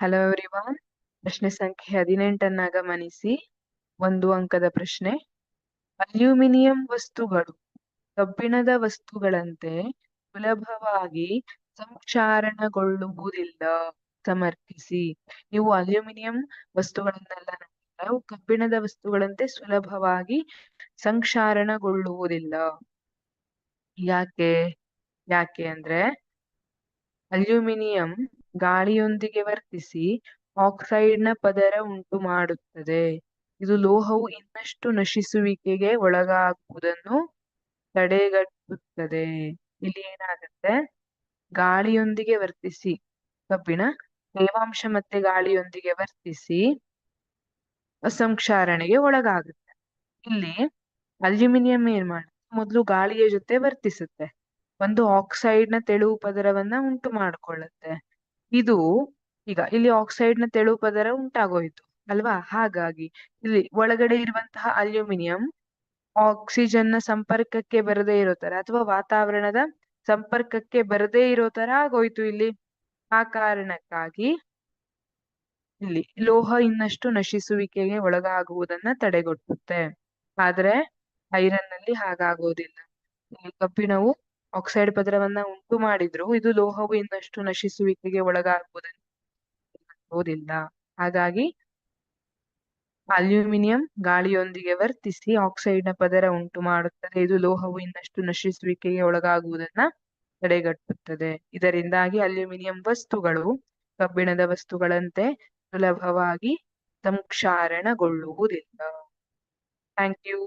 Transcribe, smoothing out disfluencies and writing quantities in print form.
Hello everyone. ಪ್ರಶ್ನೆ ಸಂಖ್ಯೆ 18 ಗಮನಿಸಿ. 1 ಅಂಕದ ಪ್ರಶ್ನೆ. ಅಲ್ಯೂಮಿನಿಯಂ ವಸ್ತುಗಳು ಕಬ್ಬಿಣದ ವಸ್ತುಗಳಂತೆ ಸುಲಭವಾಗಿ ಸಂಕ್ಷಾರಣಗೊಳ್ಳುವುದಿಲ್ಲ. ಸಮರ್ಥಿಸಿ. ನೀವು ಅಲ್ಯೂಮಿನಿಯಂ ವಸ್ತುಗಳನ್ನೆಲ್ಲ ನೋಡಿದ್ರೆ ಅವು ಕಬ್ಬಿಣದ ವಸ್ತುಗಳಂತೆ ಸುಲಭವಾಗಿ ಸಂಕ್ಷಾರಣಗೊಳ್ಳುವುದಿಲ್ಲ. ಯಾಕೆ ಯಾಕೆ ಅಂದ್ರೆ ಅಲ್ಯೂಮಿನಿಯಂ ಗಾಳಿಯೊಂದಿಗೆ ವರ್ತಿಸಿ ಆಕ್ಸೈಡ್ನ ಪದರ ಉಂಟು ಮಾಡುತ್ತದೆ. ಇದು ಲೋಹವು ಇನ್ನಷ್ಟು ನಶಿಸುವಿಕೆಗೆ ಒಳಗಾಗುವುದನ್ನು ತಡೆಗಟ್ಟುತ್ತದೆ. ಇಲ್ಲಿ ಏನಾಗುತ್ತೆ, ಗಾಳಿಯೊಂದಿಗೆ ವರ್ತಿಸಿ ಕಬ್ಬಿಣ ತೇವಾಂಶ ಮತ್ತೆ ಗಾಳಿಯೊಂದಿಗೆ ವರ್ತಿಸಿ ಸಂಕ್ಷಾರಣೆಗೆ ಒಳಗಾಗುತ್ತೆ. ಇಲ್ಲಿ ಅಲ್ಯೂಮಿನಿಯಂ ಏನ್ ಮಾಡುತ್ತೆ, ಮೊದಲು ಗಾಳಿಯ ಜೊತೆ ವರ್ತಿಸುತ್ತೆ, ಒಂದು ಆಕ್ಸೈಡ್ ನ ತೆಳುವು ಪದರವನ್ನ ಉಂಟು ಮಾಡಿಕೊಳ್ಳುತ್ತೆ. ಇದು ಈಗ ಇಲ್ಲಿ ಆಕ್ಸೈಡ್ ನ ತೆಳುವು ಪದರ ಉಂಟಾಗೋಯ್ತು ಅಲ್ವಾ. ಹಾಗಾಗಿ ಇಲ್ಲಿ ಒಳಗಡೆ ಇರುವಂತಹ ಅಲ್ಯೂಮಿನಿಯಂ ಆಕ್ಸಿಜನ್ ನ ಸಂಪರ್ಕಕ್ಕೆ ಬರದೇ ಇರೋ ತರ ಅಥವಾ ವಾತಾವರಣದ ಸಂಪರ್ಕಕ್ಕೆ ಬರದೇ ಇರೋ ತರ ಆಗೋಯ್ತು ಇಲ್ಲಿ. ಆ ಕಾರಣಕ್ಕಾಗಿ ಇಲ್ಲಿ ಲೋಹ ಇನ್ನಷ್ಟು ನಶಿಸುವಿಕೆಗೆ ಒಳಗಾಗುವುದನ್ನ ತಡೆಗಟ್ಟುತ್ತೆ. ಆದ್ರೆ ಐರನ್ ನಲ್ಲಿ ಹಾಗಾಗೋದಿಲ್ಲ. ಇಲ್ಲಿ ಕಬ್ಬಿಣವು ಆಕ್ಸೈಡ್ ಪದರವನ್ನ ಉಂಟು ಮಾಡಿದ್ರು ಇದು ಲೋಹವು ಇನ್ನಷ್ಟು ನಶಿಸುವಿಕೆಗೆ ಒಳಗಾಗುವುದನ್ನು ತಡೆಗಟ್ಟುವುದಿಲ್ಲ. ಹಾಗಾಗಿ ಅಲ್ಯೂಮಿನಿಯಂ ಗಾಳಿಯೊಂದಿಗೆ ವರ್ತಿಸಿ ಆಕ್ಸೈಡ್ ನ ಪದರ ಉಂಟು ಮಾಡುತ್ತದೆ. ಇದು ಲೋಹವು ಇನ್ನಷ್ಟು ನಶಿಸುವಿಕೆಗೆ ಒಳಗಾಗುವುದನ್ನ ತಡೆಗಟ್ಟುತ್ತದೆ. ಇದರಿಂದಾಗಿ ಅಲ್ಯೂಮಿನಿಯಂ ವಸ್ತುಗಳು ಕಬ್ಬಿಣದ ವಸ್ತುಗಳಂತೆ ಸುಲಭವಾಗಿ ಸಂಕ್ಷಾರಣಗೊಳ್ಳುವುದಿಲ್ಲ. Thank you.